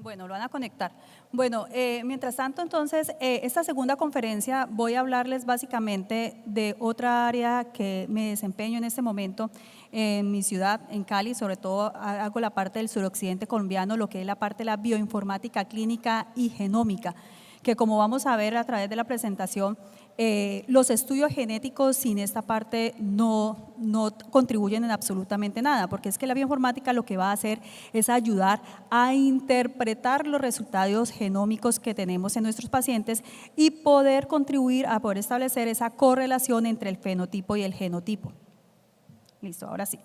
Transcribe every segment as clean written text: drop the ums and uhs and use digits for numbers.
Bueno, lo van a conectar. Bueno, mientras tanto, entonces, esta segunda conferencia voy a hablarles básicamente de otra área que me desempeño en este momento en mi ciudad, en Cali. Sobre todo hago la parte del suroccidente colombiano, lo que es la parte de la bioinformática clínica y genómica, que como vamos a ver a través de la presentación, los estudios genéticos sin esta parte no contribuyen en absolutamente nada, porque es que la bioinformática lo que va a hacer es ayudar a interpretar los resultados genómicos que tenemos en nuestros pacientes y poder contribuir a poder establecer esa correlación entre el fenotipo y el genotipo. Listo, ahora sí.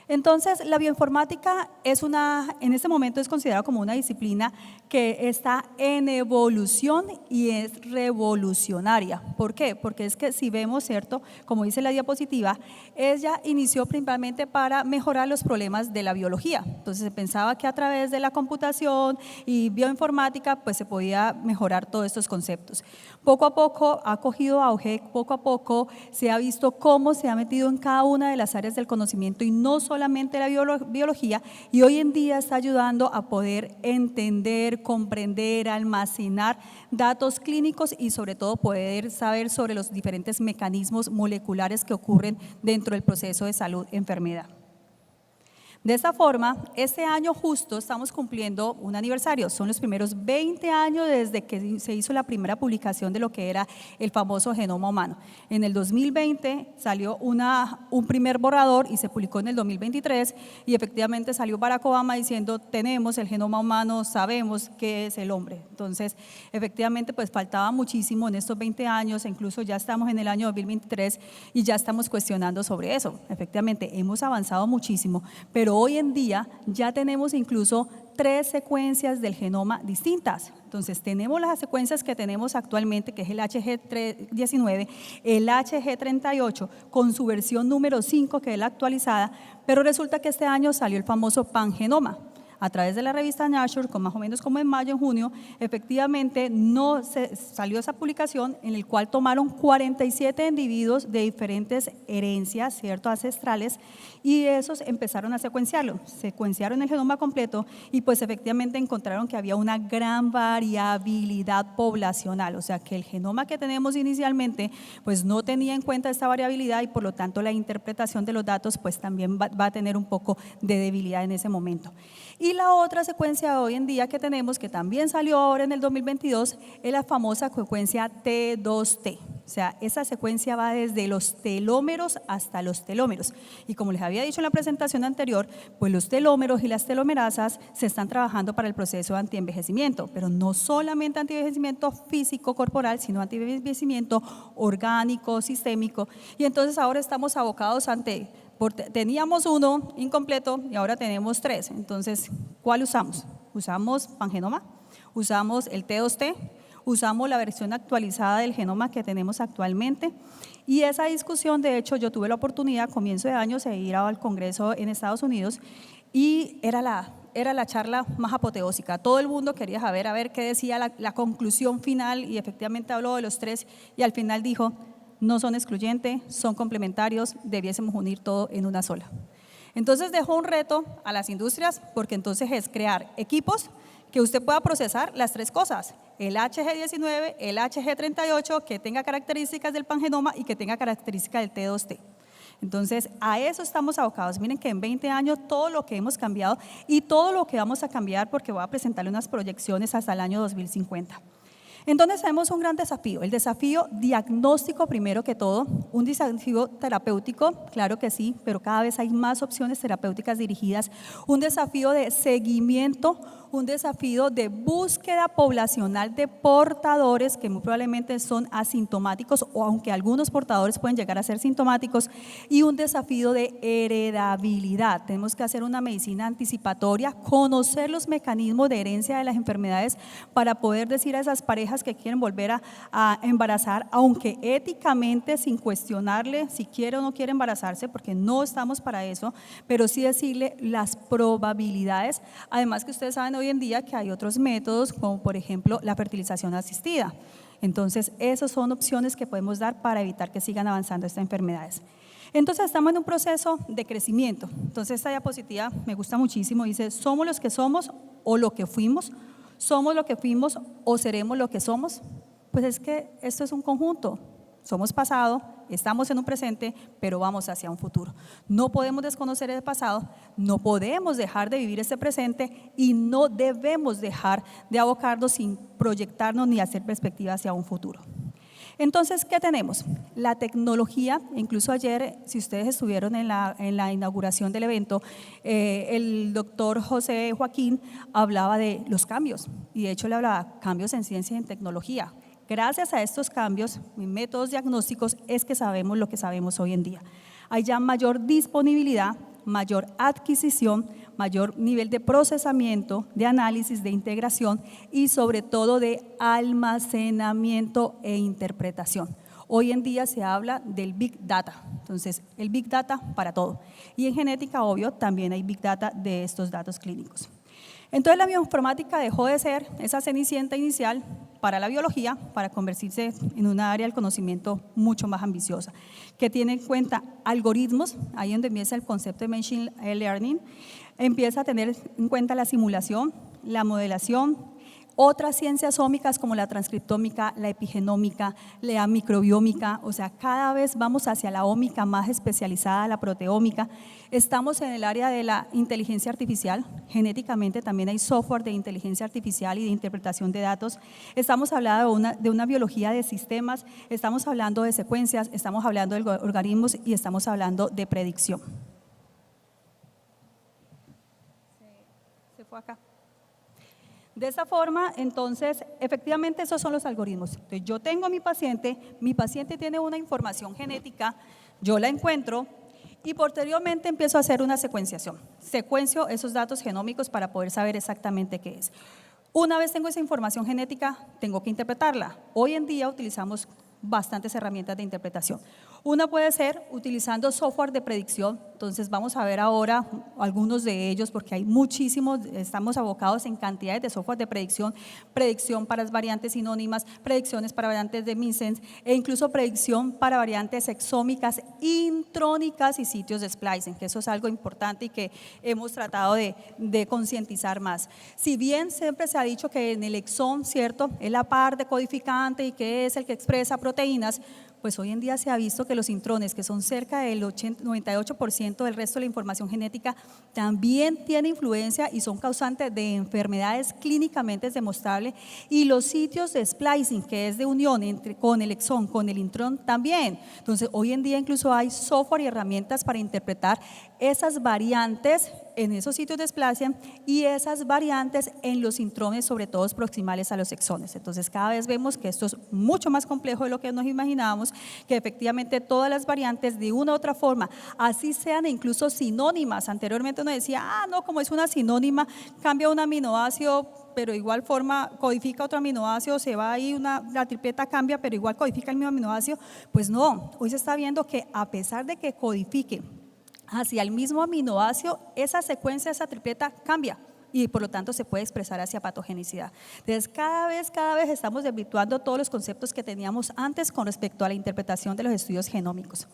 Entonces, la bioinformática en este momento es considerada como una disciplina que está en evolución y es revolucionaria. ¿Por qué? Porque es que si vemos, ¿cierto? Como dice la diapositiva, ella inició principalmente para mejorar los problemas de la biología. Entonces, se pensaba que a través de la computación y bioinformática, pues se podía mejorar todos estos conceptos. Poco a poco ha cogido auge, poco a poco se ha visto cómo se ha metido en cada una de las áreas del conocimiento y no solamente la biología, y hoy en día está ayudando a poder entender, comprender, almacenar datos clínicos y sobre todo poder saber sobre los diferentes mecanismos moleculares que ocurren dentro del proceso de salud-enfermedad. De esta forma, este año justo estamos cumpliendo un aniversario, son los primeros 20 años desde que se hizo la primera publicación de lo que era el famoso genoma humano. En el 2020 salió un primer borrador y se publicó en el 2023 y efectivamente salió Barack Obama diciendo tenemos el genoma humano, sabemos qué es el hombre. Entonces, efectivamente pues faltaba muchísimo en estos 20 años, incluso ya estamos en el año 2023 y ya estamos cuestionando sobre eso. Efectivamente, hemos avanzado muchísimo, pero hoy en día ya tenemos incluso 3 secuencias del genoma distintas. Entonces, tenemos las secuencias que tenemos actualmente, que es el HG19, el HG38, con su versión número 5, que es la actualizada, pero resulta que este año salió el famoso pangenoma. A través de la revista Nature, con más o menos como en mayo, en junio, efectivamente salió esa publicación en la cual tomaron 47 individuos de diferentes herencias, ¿cierto?, ancestrales, y esos empezaron a secuenciaron el genoma completo y pues efectivamente encontraron que había una gran variabilidad poblacional, o sea que el genoma que tenemos inicialmente pues no tenía en cuenta esta variabilidad y por lo tanto la interpretación de los datos pues también va a tener un poco de debilidad en ese momento. Y la otra secuencia hoy en día que tenemos, que también salió ahora en el 2022, es la famosa secuencia T2T. O sea, esa secuencia va desde los telómeros hasta los telómeros. Y como les había dicho en la presentación anterior, pues los telómeros y las telomerasas se están trabajando para el proceso de antienvejecimiento, pero no solamente antienvejecimiento físico, corporal, sino antienvejecimiento orgánico, sistémico. Y entonces ahora estamos abocados teníamos uno incompleto y ahora tenemos 3. Entonces, ¿cuál usamos? Usamos pangenoma, usamos el T2T, usamos la versión actualizada del genoma que tenemos actualmente. Y esa discusión, de hecho, yo tuve la oportunidad a comienzo de año de ir al Congreso en Estados Unidos y era la charla más apoteósica. Todo el mundo quería saber a ver qué decía la conclusión final y efectivamente habló de los 3 y al final dijo: no son excluyentes, son complementarios, debiésemos unir todo en una sola. Entonces dejó un reto a las industrias, porque entonces es crear equipos que usted pueda procesar las 3 cosas, el HG19, el HG38, que tenga características del pangenoma y que tenga características del T2T. Entonces, a eso estamos abocados. Miren que en 20 años todo lo que hemos cambiado y todo lo que vamos a cambiar, porque voy a presentarle unas proyecciones hasta el año 2050. Entonces tenemos un gran desafío, el desafío diagnóstico primero que todo, un desafío terapéutico, claro que sí, pero cada vez hay más opciones terapéuticas dirigidas, un desafío de seguimiento, un desafío de búsqueda poblacional de portadores que muy probablemente son asintomáticos o aunque algunos portadores pueden llegar a ser sintomáticos, y un desafío de heredabilidad. Tenemos que hacer una medicina anticipatoria, conocer los mecanismos de herencia de las enfermedades para poder decir a esas parejas que quieren volver a embarazar, aunque éticamente sin cuestionarle si quiere o no quiere embarazarse, porque no estamos para eso, pero sí decirle las probabilidades. Además que ustedes saben hoy en día que hay otros métodos como por ejemplo la fertilización asistida. Entonces esas son opciones que podemos dar para evitar que sigan avanzando estas enfermedades. Entonces estamos en un proceso de crecimiento. Entonces esta diapositiva me gusta muchísimo, dice: somos los que somos o lo que fuimos, somos lo que fuimos o seremos lo que somos. Pues es que esto es un conjunto. Somos pasado, estamos en un presente, pero vamos hacia un futuro. No podemos desconocer el pasado, no podemos dejar de vivir este presente y no debemos dejar de abocarnos sin proyectarnos ni hacer perspectiva hacia un futuro. Entonces, ¿qué tenemos? La tecnología, incluso ayer, si ustedes estuvieron en la inauguración del evento, el doctor José Joaquín hablaba de los cambios, y de hecho le hablaba cambios en ciencia y en tecnología. Gracias a estos cambios en métodos diagnósticos es que sabemos lo que sabemos hoy en día. Hay ya mayor disponibilidad, mayor adquisición, mayor nivel de procesamiento, de análisis, de integración y sobre todo de almacenamiento e interpretación. Hoy en día se habla del Big Data, entonces el Big Data para todo. Y en genética, obvio, también hay Big Data de estos datos clínicos. Entonces la bioinformática dejó de ser esa cenicienta inicial para la biología para convertirse en una área del conocimiento mucho más ambiciosa, que tiene en cuenta algoritmos, ahí donde empieza el concepto de Machine Learning, empieza a tener en cuenta la simulación, la modelación, otras ciencias ómicas como la transcriptómica, la epigenómica, la microbiómica, o sea, cada vez vamos hacia la ómica más especializada, la proteómica. Estamos en el área de la inteligencia artificial, genéticamente también hay software de inteligencia artificial y de interpretación de datos. Estamos hablando de una biología de sistemas, estamos hablando de secuencias, estamos hablando de organismos y estamos hablando de predicción. Se fue acá. De esa forma, entonces, efectivamente esos son los algoritmos. Entonces, yo tengo a mi paciente tiene una información genética, yo la encuentro y posteriormente empiezo a hacer una secuenciación. Secuencio esos datos genómicos para poder saber exactamente qué es. Una vez tengo esa información genética, tengo que interpretarla. Hoy en día utilizamos bastantes herramientas de interpretación. Una puede ser utilizando software de predicción, entonces vamos a ver ahora algunos de ellos porque hay muchísimos, estamos abocados en cantidades de software de predicción, predicción para las variantes sinónimas, predicciones para variantes de missense e incluso predicción para variantes exómicas, intrónicas y sitios de splicing, que eso es algo importante y que hemos tratado de concientizar más. Si bien siempre se ha dicho que en el exón, ¿cierto?, es la parte codificante y que es el que expresa proteínas, pues hoy en día se ha visto que los intrones, que son cerca del 98% del resto de la información genética, también tienen influencia y son causantes de enfermedades clínicamente demostrables, y los sitios de splicing, que es de unión con el exón, con el intrón también. Entonces, hoy en día incluso hay software y herramientas para interpretar esas variantes en esos sitios de splicing y esas variantes en los intrones, sobre todo proximales a los exones. Entonces, cada vez vemos que esto es mucho más complejo de lo que nos imaginábamos, que efectivamente todas las variantes de una u otra forma, así sean incluso sinónimas. Anteriormente uno decía, no, como es una sinónima, cambia un aminoácido, pero igual forma codifica otro aminoácido, se va ahí, la tripleta cambia, pero igual codifica el mismo aminoácido. Pues no, hoy se está viendo que a pesar de que codifique hacia el mismo aminoácido, esa secuencia, esa tripleta cambia y por lo tanto se puede expresar hacia patogenicidad. Entonces, cada vez estamos desvirtuando todos los conceptos que teníamos antes con respecto a la interpretación de los estudios genómicos.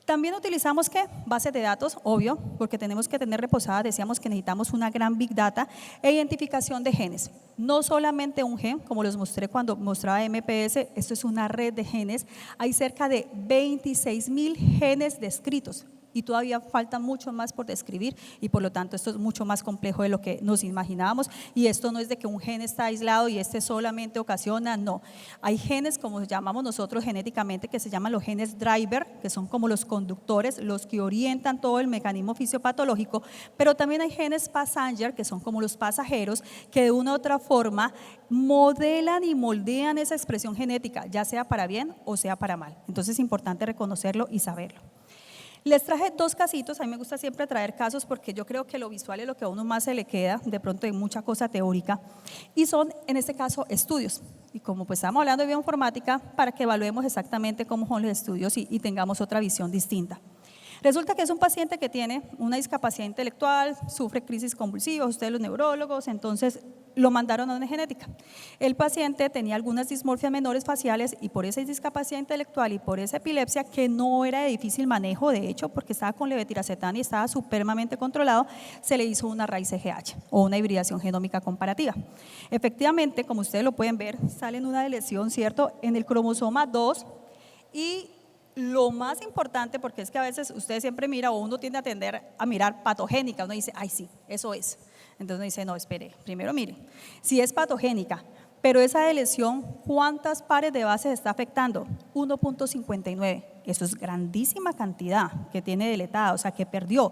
También utilizamos, ¿qué? Bases de datos, obvio, porque tenemos que tener reposadas, decíamos que necesitamos una gran Big Data e identificación de genes. No solamente un gen, como los mostré cuando mostraba MPS, esto es una red de genes, hay cerca de 26,000 genes descritos. Y todavía falta mucho más por describir y por lo tanto esto es mucho más complejo de lo que nos imaginábamos, y esto no es de que un gen está aislado y este solamente ocasiona, no. Hay genes, como llamamos nosotros genéticamente, que se llaman los genes driver, que son como los conductores, los que orientan todo el mecanismo fisiopatológico, pero también hay genes passenger, que son como los pasajeros, que de una u otra forma modelan y moldean esa expresión genética, ya sea para bien o sea para mal. Entonces es importante reconocerlo y saberlo. Les traje dos casitos, a mí me gusta siempre traer casos porque yo creo que lo visual es lo que a uno más se le queda, de pronto hay mucha cosa teórica, y son en este caso estudios. Y como pues estamos hablando de bioinformática, para que evaluemos exactamente cómo son los estudios y tengamos otra visión distinta. Resulta que es un paciente que tiene una discapacidad intelectual, sufre crisis convulsivas, ustedes los neurólogos, entonces lo mandaron a una genética. El paciente tenía algunas dismorfias menores faciales y por esa discapacidad intelectual y por esa epilepsia, que no era de difícil manejo, de hecho, porque estaba con levetiracetam y estaba supremamente controlado, se le hizo una raíz CGH o una hibridación genómica comparativa. Efectivamente, como ustedes lo pueden ver, sale en una lesión, ¿cierto?, en el cromosoma 2 y lo más importante, porque es que a veces usted siempre mira o uno tiende a tender a mirar patogénica, uno dice, ay sí, eso es. Entonces uno dice, no, espere, primero mire, si es patogénica, pero esa lesión, ¿cuántas pares de bases está afectando? 1.59, eso es grandísima cantidad que tiene deletada, o sea que perdió.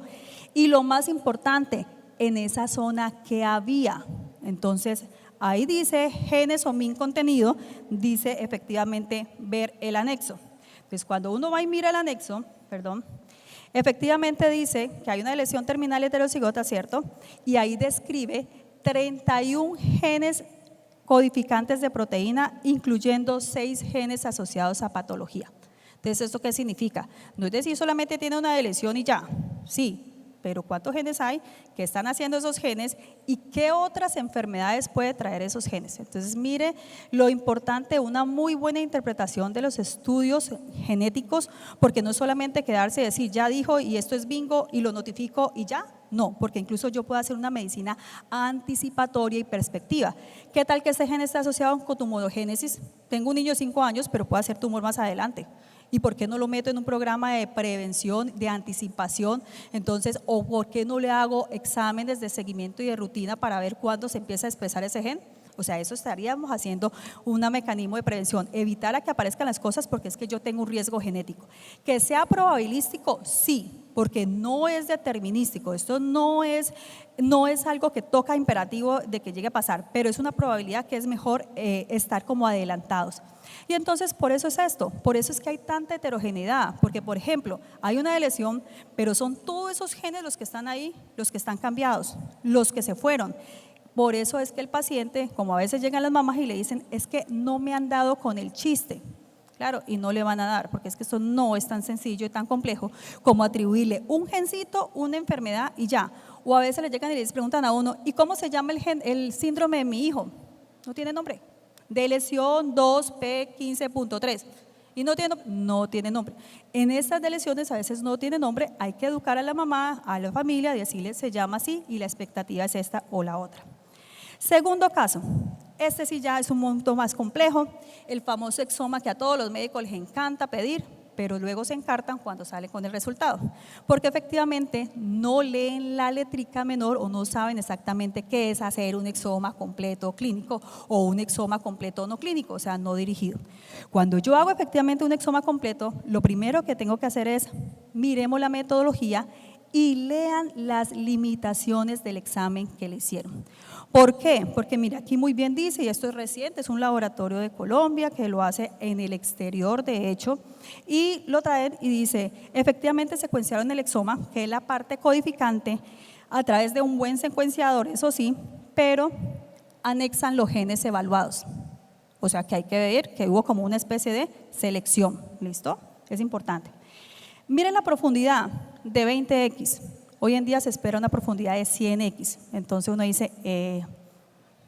Y lo más importante, en esa zona que había, entonces ahí dice genes o min contenido, dice efectivamente ver el anexo. Pues cuando uno va y mira el anexo, efectivamente dice que hay una lesión terminal heterocigota, ¿cierto? Y ahí describe 31 genes codificantes de proteína, incluyendo 6 genes asociados a patología. Entonces, ¿esto qué significa? No es decir solamente tiene una lesión y ya, sí, pero ¿cuántos genes hay que están haciendo esos genes y qué otras enfermedades puede traer esos genes? Entonces, mire lo importante, una muy buena interpretación de los estudios genéticos, porque no solamente quedarse y decir, ya dijo y esto es bingo y lo notifico y ya, no, porque incluso yo puedo hacer una medicina anticipatoria y perspectiva. ¿Qué tal que este gen está asociado con tumorogénesis? Tengo un niño de 5 años, pero puede hacer tumor más adelante. ¿Y por qué no lo meto en un programa de prevención, de anticipación? Entonces, ¿o por qué no le hago exámenes de seguimiento y de rutina para ver cuándo se empieza a expresar ese gen? O sea, eso estaríamos haciendo un mecanismo de prevención, evitar a que aparezcan las cosas porque es que yo tengo un riesgo genético. ¿Que sea probabilístico? Sí, porque no es determinístico, esto no es algo que toca imperativo de que llegue a pasar, pero es una probabilidad que es mejor estar como adelantados. Y entonces por eso es esto, por eso es que hay tanta heterogeneidad, porque por ejemplo hay una lesión, pero son todos esos genes los que están ahí, los que están cambiados, los que se fueron. Por eso es que el paciente, como a veces llegan las mamás y le dicen, es que no me han dado con el chiste. Claro, y no le van a dar, porque es que esto no es tan sencillo y tan complejo como atribuirle un gencito, una enfermedad y ya. O a veces le llegan y les preguntan a uno, ¿y cómo se llama el síndrome de mi hijo? No tiene nombre. De lesión 2P15.3. Y no tiene nombre. En estas de lesiones a veces no tiene nombre, hay que educar a la mamá, a la familia, decirle se llama así y la expectativa es esta o la otra. Segundo caso, este sí ya es un monto más complejo, el famoso exoma que a todos los médicos les encanta pedir, pero luego se encartan cuando salen con el resultado, porque efectivamente no leen la letrica menor o no saben exactamente qué es hacer un exoma completo clínico o un exoma completo no clínico, o sea, no dirigido. Cuando yo hago efectivamente un exoma completo, lo primero que tengo que hacer es, miremos la metodología y lean las limitaciones del examen que le hicieron. ¿Por qué? Porque mira, aquí muy bien dice, y esto es reciente, es un laboratorio de Colombia que lo hace en el exterior de hecho, y lo traen y dice, efectivamente secuenciaron el exoma, que es la parte codificante, a través de un buen secuenciador, eso sí, pero anexan los genes evaluados. O sea que hay que ver que hubo como una especie de selección, ¿listo? Es importante. Miren la profundidad de 20X. Hoy en día se espera una profundidad de 100X. Entonces uno dice,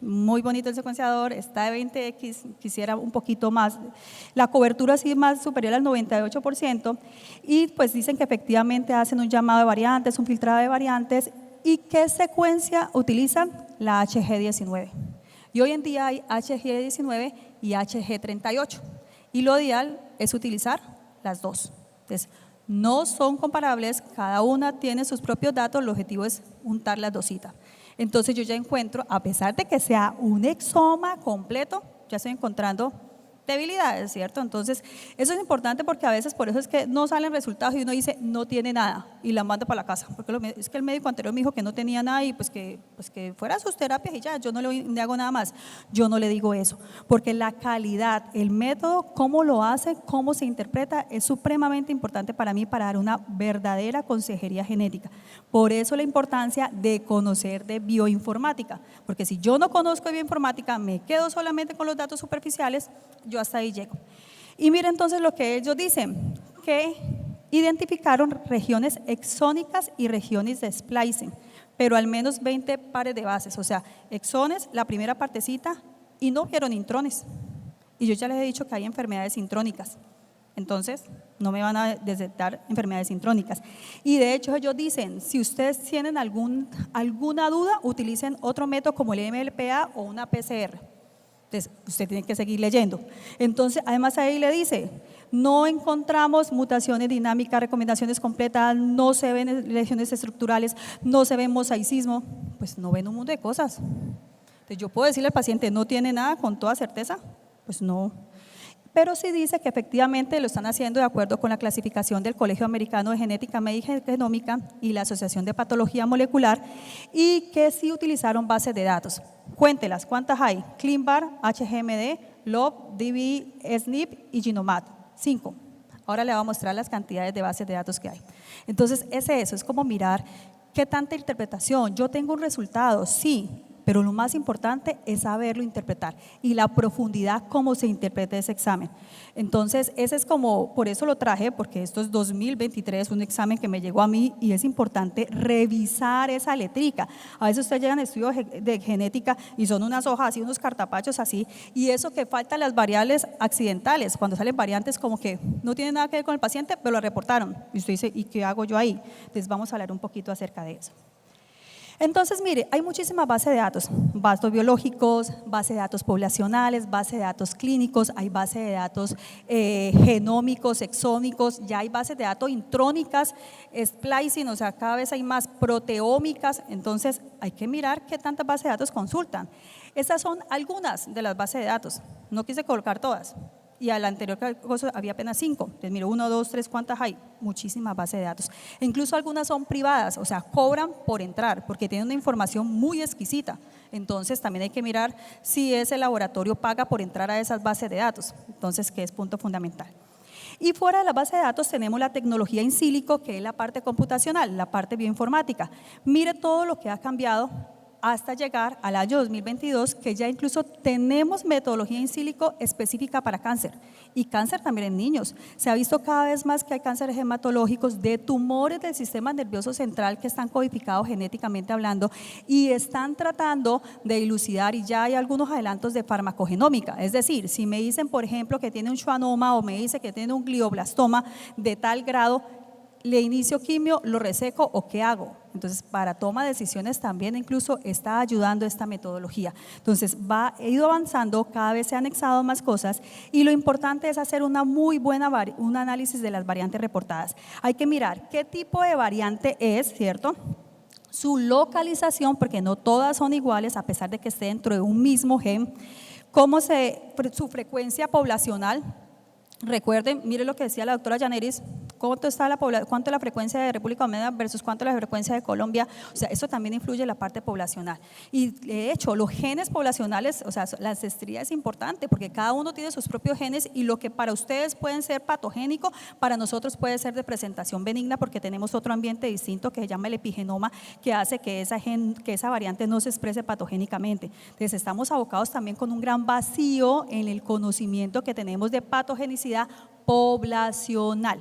muy bonito el secuenciador, está de 20X, quisiera un poquito más. La cobertura sí más superior al 98%. Y pues dicen que efectivamente hacen un llamado de variantes, un filtrado de variantes. ¿Y qué secuencia utilizan? La HG19. Y hoy en día hay HG19 y HG38. Y lo ideal es utilizar las dos. Entonces, no son comparables, cada una tiene sus propios datos, el objetivo es juntar las dositas. Entonces yo ya encuentro, a pesar de que sea un exoma completo, ya estoy encontrando debilidades, ¿cierto? Entonces eso es importante porque a veces por eso es que no salen resultados y uno dice no tiene nada y la manda para la casa, porque es que el médico anterior me dijo que no tenía nada y pues que fuera a sus terapias y ya, yo no le hago nada más. Yo no le digo eso, porque la calidad, el método, cómo lo hace, cómo se interpreta es supremamente importante para mí para dar una verdadera consejería genética. Por eso la importancia de conocer de bioinformática, porque si yo no conozco de bioinformática, me quedo solamente con los datos superficiales, yo hasta ahí llego. Y mira entonces lo que ellos dicen, que Identificaron regiones exónicas y regiones de splicing, pero al menos 20 pares de bases, o sea, exones, la primera partecita, y no vieron intrones. Y yo ya les he dicho que hay enfermedades intrónicas, entonces no me van a detectar enfermedades intrónicas. Y de hecho ellos dicen, si ustedes tienen alguna duda, utilicen otro método como el MLPA o una PCR. Entonces usted tiene que seguir leyendo. Entonces además ahí le dice, no encontramos mutaciones dinámicas, recomendaciones completas, no se ven lesiones estructurales, no se ve mosaicismo, pues no ven un mundo de cosas. Entonces yo puedo decirle al paciente, ¿no tiene nada con toda certeza? Pues no. Pero sí dice que efectivamente lo están haciendo de acuerdo con la clasificación del Colegio Americano de Genética Médica y Genómica y la Asociación de Patología Molecular, y que sí utilizaron bases de datos. Cuéntelas, ¿cuántas hay? ClinVar, HGMD, LOB, DB, SNP y Genomat. 5. Ahora le voy a mostrar las cantidades de bases de datos que hay. Entonces, eso es como mirar qué tanta interpretación. Yo tengo un resultado, sí, pero lo más importante es saberlo interpretar y la profundidad cómo se interpreta ese examen. Entonces, ese es como, por eso lo traje, porque esto es 2023, un examen que me llegó a mí y es importante revisar esa letrica. A veces ustedes llegan a estudios de genética y son unas hojas así, unos cartapachos así, y eso que faltan las variables accidentales, cuando salen variantes como que no tienen nada que ver con el paciente, pero lo reportaron. Y usted dice, ¿y qué hago yo ahí? Entonces vamos a hablar un poquito acerca de eso. Entonces, mire, hay muchísimas bases de datos biológicos, bases de datos poblacionales, bases de datos clínicos, hay bases de datos genómicos, exómicos, ya hay bases de datos intrónicas, splicing, o sea, cada vez hay más proteómicas, entonces hay que mirar qué tantas bases de datos consultan. Estas son algunas de las bases de datos, no quise colocar todas. Y al anterior cosa había apenas 5, entonces miro 1, 2, 3, ¿cuántas hay? Muchísimas bases de datos, e incluso algunas son privadas, o sea, cobran por entrar porque tienen una información muy exquisita, entonces también hay que mirar si ese laboratorio paga por entrar a esas bases de datos, entonces que es punto fundamental. Y fuera de la base de datos tenemos la tecnología in silico, que es la parte computacional, la parte bioinformática. Mire todo lo que ha cambiado hasta llegar al año 2022, que ya incluso tenemos metodología in silico específica para cáncer, y cáncer también en niños. Se ha visto cada vez más que hay cánceres hematológicos de tumores del sistema nervioso central que están codificados genéticamente hablando y están tratando de dilucidar, y ya hay algunos adelantos de farmacogenómica. Es decir, si me dicen, por ejemplo, que tiene un schwannoma o me dice que tiene un glioblastoma de tal grado, ¿le inicio quimio, lo reseco o qué hago? Entonces, para toma de decisiones también incluso está ayudando esta metodología. Entonces, ha ido avanzando, cada vez se han anexado más cosas, y lo importante es hacer un análisis de las variantes reportadas. Hay que mirar qué tipo de variante es, ¿cierto?, su localización, porque no todas son iguales a pesar de que esté dentro de un mismo gen, su frecuencia poblacional. Recuerden, mire lo que decía la doctora Yaneris, cuánto es la frecuencia de República Dominicana versus cuánto es la frecuencia de Colombia, o sea, eso también influye en la parte poblacional. Y de hecho, los genes poblacionales, o sea, la ancestría es importante porque cada uno tiene sus propios genes, y lo que para ustedes pueden ser patogénico, para nosotros puede ser de presentación benigna porque tenemos otro ambiente distinto que se llama el epigenoma, que hace que esa variante no se exprese patogénicamente. Entonces, estamos abocados también con un gran vacío en el conocimiento que tenemos de patogenicidad poblacional.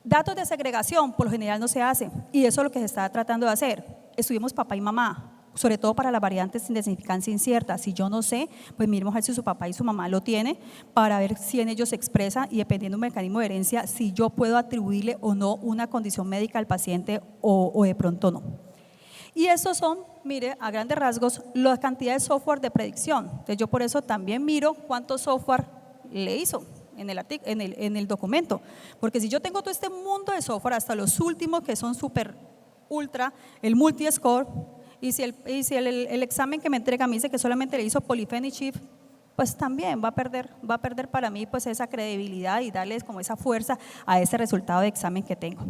Datos de segregación por lo general no se hace, y eso es lo que se está tratando de hacer. Estudiemos papá y mamá, sobre todo para las variantes sin significancia incierta. Si yo no sé, pues miremos a ver si su papá y su mamá lo tienen, para ver si en ellos se expresa, y dependiendo del mecanismo de herencia, si yo puedo atribuirle o no una condición médica al paciente o de pronto no. Y estos son, mire, a grandes rasgos, la cantidad de software de predicción. Entonces yo por eso también miro cuánto software le hizo en el documento, porque si yo tengo todo este mundo de software, hasta los últimos que son super ultra, el multi-score, y si el examen que me entrega me dice que solamente le hizo Polyphenny-Shift, pues también va a perder para mí pues esa credibilidad y darles como esa fuerza a ese resultado de examen que tengo.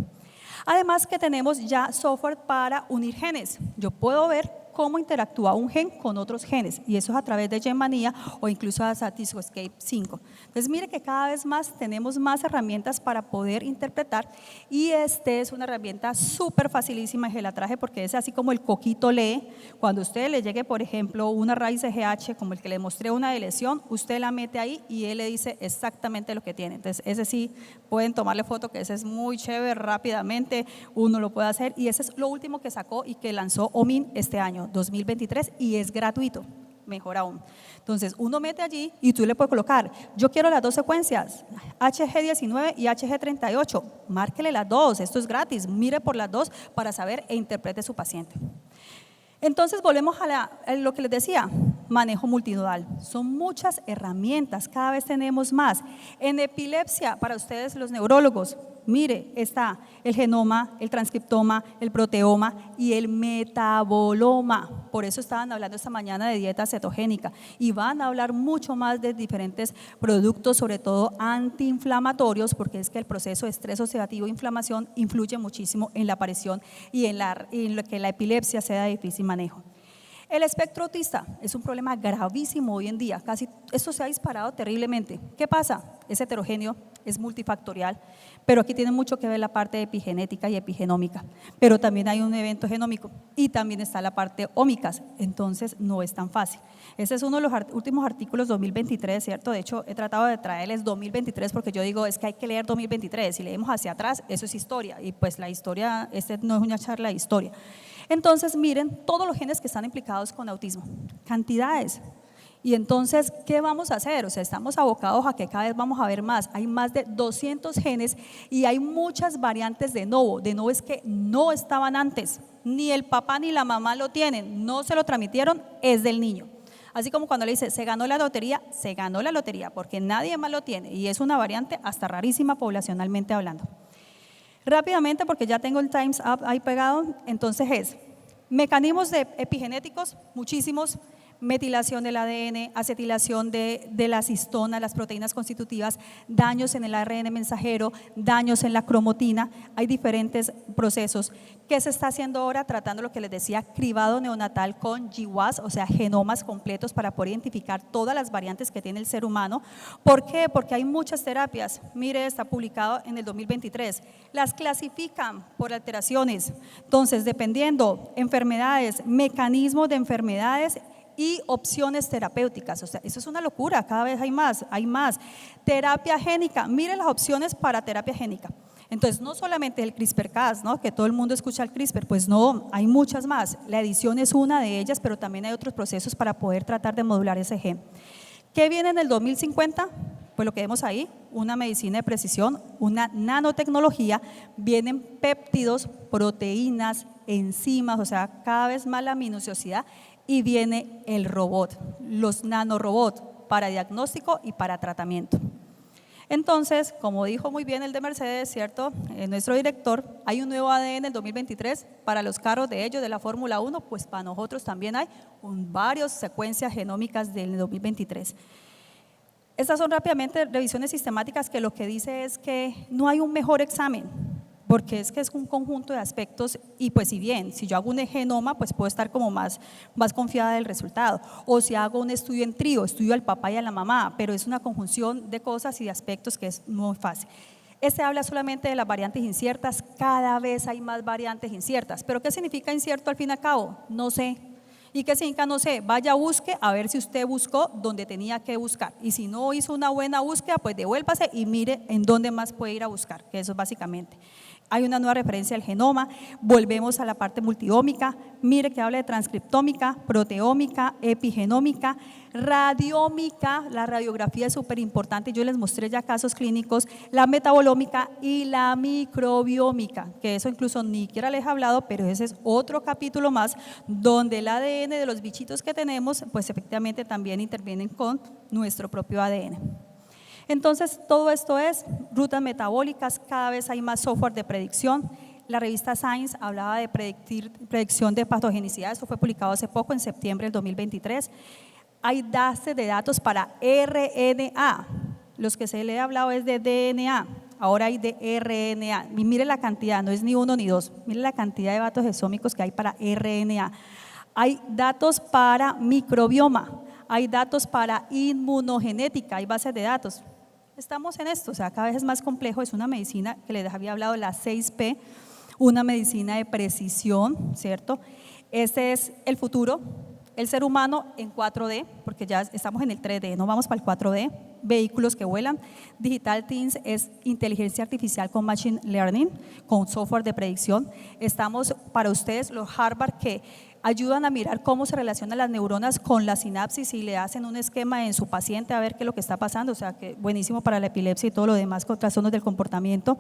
Además que tenemos ya software para unir genes. Yo puedo ver cómo interactúa un gen con otros genes, y eso es a través de GenManía o incluso a Satisoscape 5. Entonces mire que cada vez más tenemos más herramientas para poder interpretar, y este es una herramienta súper facilísima que la traje porque es así como el coquito lee. Cuando a usted le llegue, por ejemplo, una raíz de GH como el que le mostré, una de lesión, usted la mete ahí y él le dice exactamente lo que tiene. Entonces ese sí pueden tomarle foto, que ese es muy chévere, rápidamente uno lo puede hacer, y ese es lo último que sacó y que lanzó OMIN este año 2023 y es gratuito, mejor aún. Entonces uno mete allí y tú le puedes colocar, yo quiero las dos secuencias, HG19 y HG38, márquele las dos, esto es gratis, mire por las dos para saber e interprete su paciente. Entonces volvemos a lo que les decía, manejo multinodal. Son muchas herramientas, cada vez tenemos más. En epilepsia, para ustedes los neurólogos, mire, está el genoma, el transcriptoma, el proteoma y el metaboloma. Por eso estaban hablando esta mañana de dieta cetogénica y van a hablar mucho más de diferentes productos, sobre todo antiinflamatorios, porque es que el proceso de estrés oxidativo e inflamación influye muchísimo en la aparición y en lo que la epilepsia sea de difícil manejo. El espectro autista es un problema gravísimo hoy en día, casi esto se ha disparado terriblemente. ¿Qué pasa? Es heterogéneo, es multifactorial, pero aquí tiene mucho que ver la parte epigenética y epigenómica, pero también hay un evento genómico y también está la parte ómicas, entonces no es tan fácil. Ese es uno de los últimos artículos 2023, ¿cierto? De hecho, he tratado de traerles 2023 porque yo digo, es que hay que leer 2023, si leemos hacia atrás, eso es historia, y pues la historia, no es una charla de historia. Entonces, miren todos los genes que están implicados con autismo, cantidades. Y entonces, ¿qué vamos a hacer? O sea, estamos abocados a que cada vez vamos a ver más. Hay más de 200 genes y hay muchas variantes de novo. De novo es que no estaban antes, ni el papá ni la mamá lo tienen, no se lo transmitieron, es del niño. Así como cuando le dice, se ganó la lotería, porque nadie más lo tiene y es una variante hasta rarísima poblacionalmente hablando. Rápidamente, porque ya tengo el Times Up ahí pegado, entonces es mecanismos epigenéticos, muchísimos, metilación del ADN, acetilación de las histonas, las proteínas constitutivas, daños en el ARN mensajero, daños en la cromatina, hay diferentes procesos. ¿Qué se está haciendo ahora? Tratando lo que les decía, cribado neonatal con GWAS, o sea, genomas completos para poder identificar todas las variantes que tiene el ser humano. ¿Por qué? Porque hay muchas terapias, mire, está publicado en el 2023, las clasifican por alteraciones, entonces dependiendo enfermedades, mecanismos de enfermedades y opciones terapéuticas, o sea, eso es una locura, cada vez hay más. Terapia génica, miren las opciones para terapia génica. Entonces, no solamente el CRISPR-Cas, ¿no? Que todo el mundo escucha el CRISPR, pues no, hay muchas más. La edición es una de ellas, pero también hay otros procesos para poder tratar de modular ese gen. ¿Qué viene en el 2050? Pues lo que vemos ahí, una medicina de precisión, una nanotecnología, vienen péptidos, proteínas, enzimas, o sea, cada vez más la minuciosidad, y viene el robot, los nanorobots para diagnóstico y para tratamiento. Entonces, como dijo muy bien el de Mercedes, ¿cierto? Nuestro director, hay un nuevo ADN en 2023 para los carros de ellos de la Fórmula 1, pues para nosotros también hay varias secuencias genómicas del 2023. Estas son rápidamente revisiones sistemáticas que lo que dice es que no hay un mejor examen, porque es que es un conjunto de aspectos y pues si bien, si yo hago un genoma, pues puedo estar como más confiada del resultado, o si hago un estudio en trío, estudio al papá y a la mamá, pero es una conjunción de cosas y de aspectos que es muy fácil. Este habla solamente de las variantes inciertas, cada vez hay más variantes inciertas, pero ¿qué significa incierto al fin y al cabo? No sé. ¿Y qué significa? No sé, vaya, busque a ver si usted buscó donde tenía que buscar, y si no hizo una buena búsqueda, pues devuélvase y mire en dónde más puede ir a buscar, que eso es básicamente. Hay una nueva referencia al genoma, volvemos a la parte multiómica, mire que habla de transcriptómica, proteómica, epigenómica, radiómica, la radiografía es súper importante, yo les mostré ya casos clínicos, la metabolómica y la microbiómica, que eso incluso ni siquiera les he hablado, pero ese es otro capítulo más, donde el ADN de los bichitos que tenemos, pues efectivamente también intervienen con nuestro propio ADN. Entonces, todo esto es rutas metabólicas, cada vez hay más software de predicción. La revista Science hablaba de predicción de patogenicidad, eso fue publicado hace poco, en septiembre del 2023. Hay bases de datos para RNA, los que se le ha hablado es de DNA, ahora hay de RNA. Y mire la cantidad, no es ni uno ni dos, mire la cantidad de datos exómicos que hay para RNA. Hay datos para microbioma, hay datos para inmunogenética, hay bases de datos. Estamos en esto, o sea, cada vez es más complejo, es una medicina que les había hablado, la 6P, una medicina de precisión, ¿cierto? Ese es el futuro, el ser humano en 4D, porque ya estamos en el 3D, no vamos para el 4D, vehículos que vuelan. Digital Twins es inteligencia artificial con Machine Learning, con software de predicción. Estamos para ustedes, los Harvard, que ayudan a mirar cómo se relacionan las neuronas con la sinapsis y le hacen un esquema en su paciente a ver qué es lo que está pasando, o sea, que buenísimo para la epilepsia y todo lo demás con trastornos del comportamiento.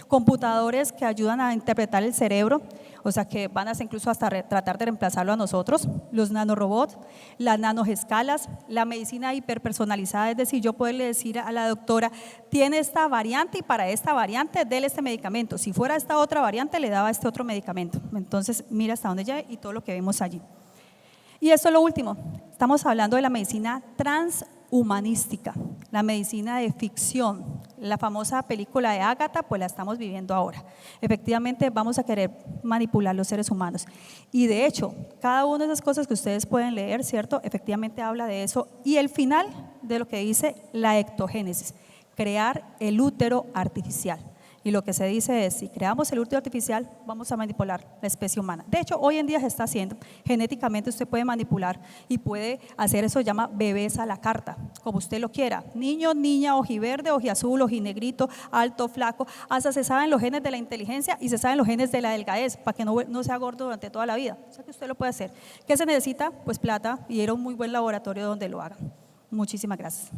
Computadores que ayudan a interpretar el cerebro, o sea, que van a incluso hasta tratar de reemplazarlo a nosotros. Los nanorobots, las nanoescalas, la medicina hiperpersonalizada, es decir, yo poderle decir a la doctora, tiene esta variante y para esta variante déle este medicamento. Si fuera esta otra variante, le daba este otro medicamento. Entonces, mira hasta dónde llega y todo lo que vemos allí. Y esto es lo último, estamos hablando de la medicina transhumanística, la medicina de ficción, la famosa película de Ágata, pues la estamos viviendo ahora. Efectivamente vamos a querer manipular los seres humanos y de hecho, cada una de esas cosas que ustedes pueden leer, ¿cierto? Efectivamente habla de eso y el final de lo que dice la ectogénesis, crear el útero artificial. Y lo que se dice es, si creamos el útero artificial, vamos a manipular la especie humana. De hecho, hoy en día se está haciendo. Genéticamente usted puede manipular y puede hacer eso, se llama bebés a la carta, como usted lo quiera. Niño, niña, ojiverde, ojiazul, ojinegrito, alto, flaco. Hasta se saben los genes de la inteligencia y se saben los genes de la delgadez, para que no sea gordo durante toda la vida. O sea que usted lo puede hacer. ¿Qué se necesita? Pues plata y ir a un muy buen laboratorio donde lo hagan. Muchísimas gracias.